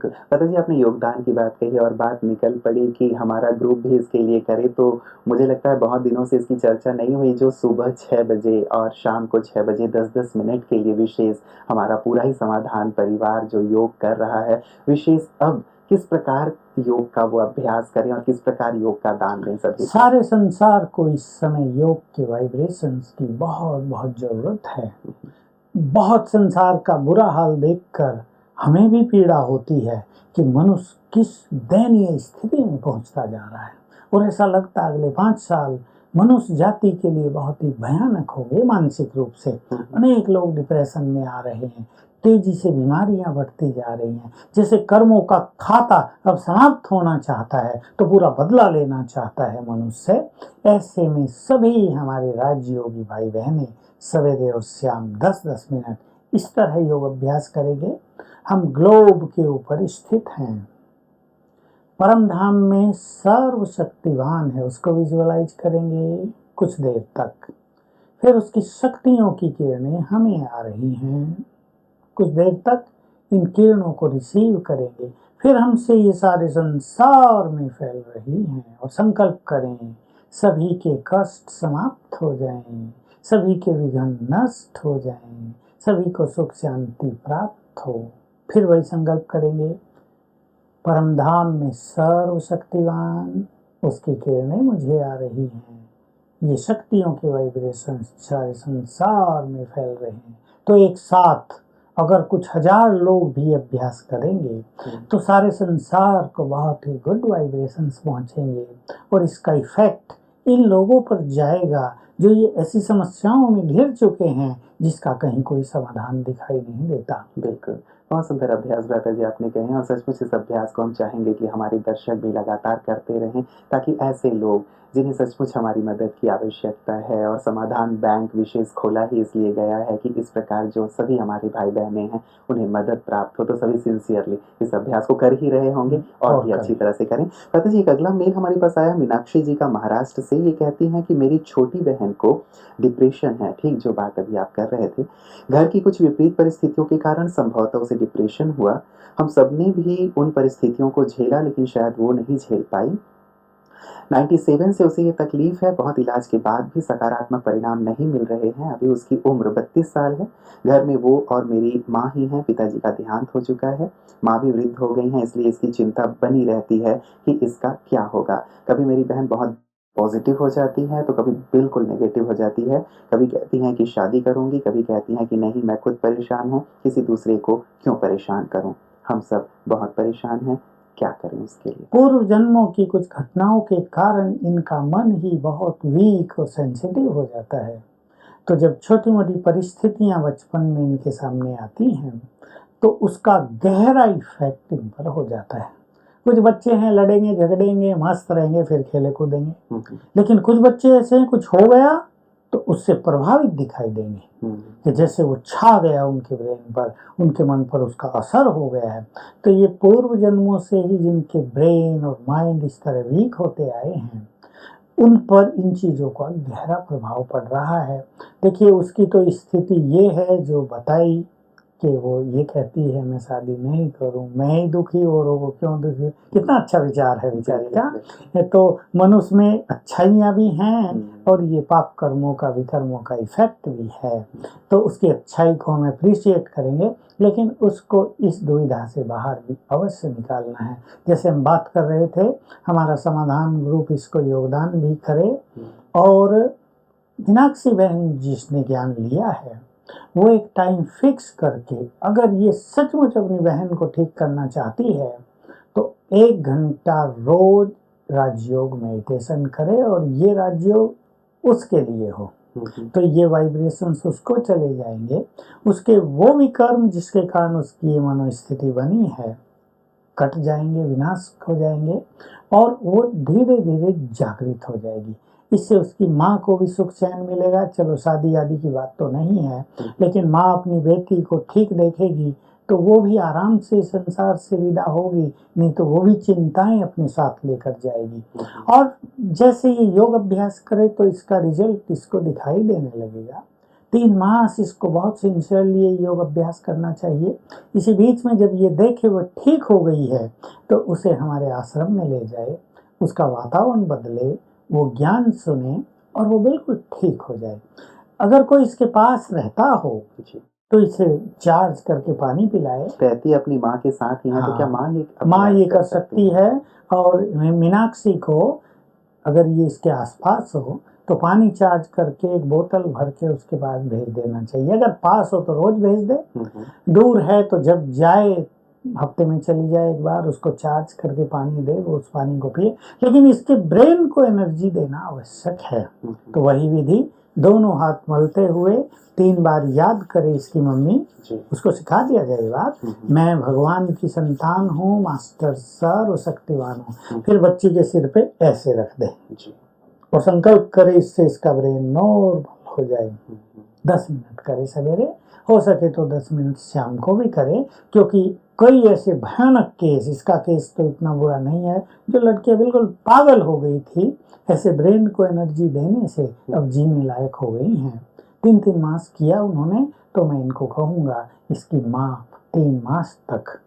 पता जी आपने योगदान की बात कही और बात निकल पड़ी कि हमारा ग्रुप भी इसके लिए करे, तो मुझे लगता है बहुत दिनों से इसकी चर्चा नहीं हुई जो सुबह 6 बजे और शाम को 6 बजे 10-10 मिनट के लिए विशेष हमारा पूरा ही समाधान परिवार जो योग कर रहा है, विशेष अब किस प्रकार योग का वो अभ्यास करें और किस प्रकार योग का दान दें सभी को? सारे संसार को इस समय योग के वाइब्रेशंस की बहुत बहुत जरूरत है। बहुत संसार का बुरा हाल देखकर हमें भी पीड़ा होती है कि मनुष्य किस दयनीय स्थिति में पहुंचता जा रहा है, और ऐसा लगता है अगले 5 साल मनुष्य जाति के लिए बहुत ही भयानक होंगे मानसिक रूप से। अनेक लोग डिप्रेशन में आ रहे हैं, तेजी से बीमारियां बढ़ती जा रही हैं, जैसे कर्मों का खाता अब समाप्त होना चाहता है तो पूरा बदला लेना चाहता है मनुष्य। ऐसे में सभी हमारे राजयोगी भाई बहनें सवेरे और शाम 10-10 मिनट इस तरह योग अभ्यास करेंगे। हम ग्लोब के ऊपर स्थित हैं, परम धाम में सर्वशक्तिवान है, उसको विजुअलाइज करेंगे कुछ देर तक। फिर उसकी शक्तियों की किरणें हमें आ रही हैं, कुछ देर तक इन किरणों को रिसीव करेंगे। फिर हमसे ये सारे संसार में फैल रही हैं, और संकल्प करें सभी के कष्ट समाप्त हो जाएं, सभी के विघ्न नष्ट हो जाएं, सभी को सुख शांति प्राप्त हो। फिर वही संकल्प करेंगे, परम धाम में सर्वशक्तिवान उसकी किरणें मुझे आ रही हैं, ये शक्तियों के वाइब्रेशन सारे संसार में फैल रहे हैं। तो एक साथ अगर कुछ 1000 लोग भी अभ्यास करेंगे तो सारे संसार को बहुत ही गुड वाइब्रेशंस पहुंचेंगे, और इसका इफेक्ट इन लोगों पर जाएगा जो ये ऐसी समस्याओं में घिर चुके हैं जिसका कहीं कोई समाधान दिखाई नहीं देता। बिल्कुल, बहुत सुंदर अभ्यास भ्राता जी आपने कहे हैं और सचमुच इस अभ्यास को हम चाहेंगे कि हमारे दर्शक भी लगातार करते रहें, ताकि ऐसे लोग जिन्हें सचमुच हमारी मदद की आवश्यकता है, और समाधान बैंक विशेष खोला ही इसलिए गया है कि इस प्रकार जो सभी हमारे भाई-बहनें हैं, उन्हें मदद प्राप्त हो, तो सभी सिंसियरली इस अभ्यास को कर ही रहे होंगे और भी अच्छी तरह से करें। भ्राता जी एक अगला मेल हमारे पास आया मीनाक्षी जी का महाराष्ट्र से, ये कहती हैं कि मेरी छोटी बहन को डिप्रेशन है, ठीक जो बात अभी आप कर रहे थे। घर की कुछ विपरीत परिस्थितियों के कारण संभवतः उसे डिप्रेशन हुआ। हम सबने भी उन परिस्थितियों को झेला, लेकिन शायद वो नहीं झेल पाई। 97 से उसे ये तकलीफ है, बहुत इलाज के बाद भी सकारात्मक परिणाम नहीं मिल रहे हैं। अभी उसकी उम्र 32 साल है। घर में वो और मेरी माँ ही हैं, पिताजी का देहांत हो चुका है। माँ भी वृद्ध हो गई हैं, इसलिए इसकी चिंता बनी रहती है कि इसका क्या होगा। कभी मेरी बहन बहुत पॉजिटिव हो जाती है, तो कभी बिल्कुल नेगेटिव हो जाती है। कभी कहती हैं कि शादी करूँगी, कभी कहती हैं कि नहीं मैं खुद परेशान हूँ, किसी दूसरे को क्यों परेशान करूँ। हम सब बहुत परेशान हैं, क्या करें उसके लिए? पूर्व जन्मों की कुछ घटनाओं के कारण इनका मन ही बहुत वीक और सेंसिटिव हो जाता है। तो जब छोटी मोटी परिस्थितियां बचपन में इनके सामने आती हैं तो उसका गहरा इफेक्ट इन पर हो जाता है। कुछ बच्चे हैं लड़ेंगे झगड़ेंगे मस्त रहेंगे फिर खेले कूदेंगे, लेकिन कुछ बच्चे ऐसे हैं कुछ हो गया तो उससे प्रभावित दिखाई देंगे कि जैसे वो छा गया उनके ब्रेन पर, उनके मन पर उसका असर हो गया है। तो ये पूर्व जन्मों से ही जिनके ब्रेन और माइंड इस तरह वीक होते आए हैं उन पर इन चीज़ों का गहरा प्रभाव पड़ रहा है। देखिए उसकी तो स्थिति ये है जो बताई कि वो ये कहती है मैं शादी नहीं करूं, मैं ही दुखी हो रहा हूँ, क्यों दुखी। कितना अच्छा विचार है बेचारे का। तो मनुष्य में अच्छाइयाँ भी हैं और ये पाप कर्मों का विकर्मों का इफेक्ट भी है। तो उसकी अच्छाई को हम अप्रिशिएट करेंगे, लेकिन उसको इस दुविधा से बाहर भी अवश्य निकालना है। जैसे हम बात कर रहे थे, हमारा समाधान ग्रुप इसको योगदान भी करे, और मीनाक्षी बहन जिसने ज्ञान लिया है वो एक टाइम फिक्स करके अगर ये सचमुच अपनी बहन को ठीक करना चाहती है तो 1 घंटा रोज राजयोग मेडिटेशन करे, और ये राजयोग उसके लिए हो। तो ये वाइब्रेशंस उसको चले जाएंगे, उसके वो भी कर्म जिसके कारण उसकी ये मनोस्थिति बनी है कट जाएंगे, विनाश हो जाएंगे, और वो धीरे धीरे जागृत हो जाएगी। इससे उसकी माँ को भी सुख चैन मिलेगा। चलो शादी आदि की बात तो नहीं है, लेकिन माँ अपनी बेटी को ठीक देखेगी तो वो भी आराम से संसार से विदा होगी, नहीं तो वो भी चिंताएं अपने साथ लेकर जाएगी। और जैसे ये योग अभ्यास करे तो इसका रिजल्ट इसको दिखाई देने लगेगा। 3 मास इसको बहुत सिंसियरली ये योग अभ्यास करना चाहिए। इसी बीच में जब ये देखे वो ठीक हो गई है तो उसे हमारे आश्रम में ले जाए, उसका वातावरण बदले, वो ज्ञान सुने और वो बिल्कुल ठीक हो जाए। अगर कोई इसके पास रहता हो जी। तो इसे चार्ज करके पानी पिलाए। रहती अपनी माँ के साथ ही हैं, तो क्या हाँ, माँ ये माँ अभ्यास ये कर कर सकती सकती हैं? है। और मीनाक्षी को अगर ये इसके आसपास हो तो पानी चार्ज करके एक बोतल भर के उसके पास भेज देना चाहिए। अगर पास हो तो रोज भेज दे, दूर है तो जब जाए हफ्ते में चली जाए एक बार, उसको चार्ज करके पानी दे, वो उस पानी को पिए। लेकिन इसके ब्रेन को एनर्जी देना आवश्यक है। तो वही विधि दोनों हाथ मलते हुए 3 बार याद करे इसकी मम्मी, उसको सिखा दिया जाए बात, मैं भगवान की संतान हूँ, मास्टर सर्वशक्तिवान हूँ। फिर बच्ची के सिर पे ऐसे रख दे और संकल्प करे इससे इसका ब्रेन नॉर्मल हो जाए। 10 मिनट करे सवेरे, हो सके तो 10 मिनट शाम को भी करे, क्योंकि कई ऐसे भयानक केस, इसका केस तो इतना बुरा नहीं है, जो लड़कियां बिल्कुल पागल हो गई थी, ऐसे ब्रेन को एनर्जी देने से अब जीने लायक हो गई हैं। 3-3 मास किया उन्होंने, तो मैं इनको कहूँगा इसकी माँ 3 मास तक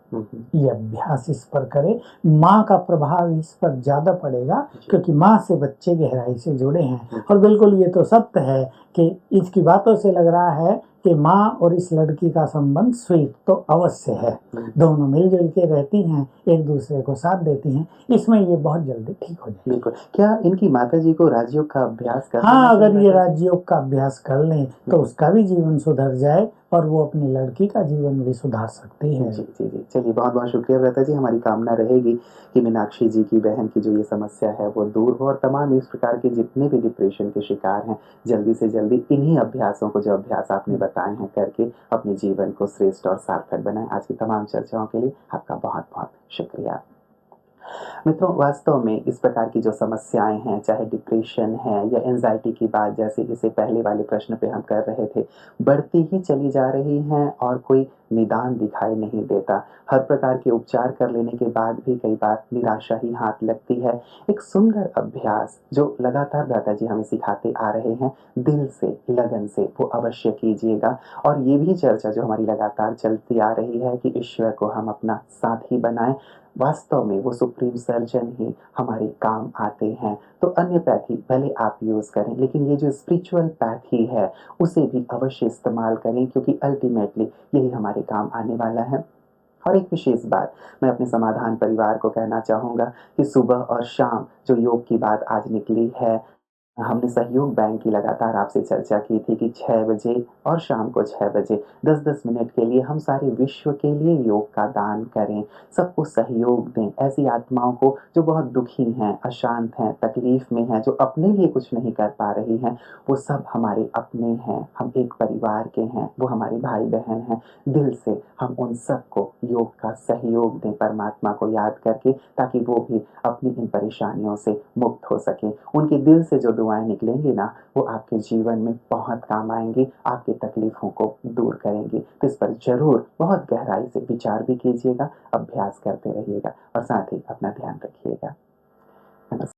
ये अभ्यास इस पर करे। माँ का प्रभाव इस पर ज्यादा पड़ेगा, क्योंकि माँ से बच्चे गहराई से जुड़े हैं। और बिल्कुल ये तो सत्य है कि इसकी बातों से लग रहा है कि माँ और इस लड़की का संबंध स्वीट तो अवश्य है, दोनों मिलजुल के रहती हैं, एक दूसरे को साथ देती हैं, इसमें ये बहुत जल्दी ठीक हो जाएगी। बिल्कुल। क्या इनकी माताजी को राजयोग का अभ्यास करना हाँ, अगर चाहिए? ये राजयोग का अभ्यास कर लें तो उसका भी जीवन सुधर जाए और वो अपनी लड़की का जीवन भी सुधार सकती है। जी, जी, जी। चलिए बहुत-बहुत शुक्रिया व्रता जी, हमारी कामना रहेगी कि मीनाक्षी जी की बहन की जो ये समस्या है वो दूर हो और तमाम इस प्रकार के जितने भी डिप्रेशन के शिकार हैं, जल्दी से जल्दी इन्हीं अभ्यासों को, जो अभ्यास आपने बताए हैं, करके अपने जीवन को श्रेष्ठ और सार्थक बनाएँ। आज की तमाम चर्चाओं के लिए आपका बहुत-बहुत शुक्रिया। मित्रों, वास्तव में इस प्रकार की जो समस्याएँ हैं, चाहे डिप्रेशन है या एंग्ज़ायटी की बात, जैसे इसे पहले वाले प्रश्न पे हम कर रहे थे, बढ़ती ही चली जा रही हैं और कोई निदान दिखाई नहीं देता। हर प्रकार के उपचार कर लेने के बाद भी कई बार निराशा ही हाथ लगती है। एक सुंदर अभ्यास जो लगातार दादा जी हमें सिखाते आ रहे हैं, दिल से, लगन से वो अवश्य कीजिएगा। और ये भी चर्चा जो हमारी लगातार चलती आ रही है कि ईश्वर को हम अपना साथी बनाएँ, वास्तव में वो सुप्रीम सर्जन ही हमारे काम आते हैं। तो अन्यपैथी भले आप यूज़ करें, लेकिन ये जो स्पिरिचुअल पैथी है, उसे भी अवश्य इस्तेमाल करें, क्योंकि अल्टीमेटली यही हमारे काम आने वाला है। और एक विशेष बात मैं अपने समाधान परिवार को कहना चाहूँगा कि सुबह और शाम जो योग की बात आज निकली है, हमने सहयोग बैंक की लगातार आपसे चर्चा की थी कि 6 बजे और शाम को 6 बजे 10-10 मिनट के लिए हम सारे विश्व के लिए योग का दान करें, सबको सहयोग दें। ऐसी आत्माओं को जो बहुत दुखी हैं, अशांत हैं, तकलीफ में हैं, जो अपने लिए कुछ नहीं कर पा रही हैं, वो सब हमारे अपने हैं, हम एक परिवार के हैं, वो हमारे भाई-बहन हैं। दिल से हम उन सबको योग का सहयोग दें, परमात्मा को याद करके, ताकि वो भी अपनी इन परेशानियों से मुक्त हो सकें। उनके दिल से जो दुआएँ निकलेंगी ना, वो आपके जीवन में बहुत काम आएँगी, आपकी तकलीफ़ों को दूर करेंगी। तो इस पर ज़रूर बहुत गहराई से विचार भी कीजिएगा, अभ्यास करते रहिएगा और साथ ही अपना ध्यान रखिएगा। नमस्कार।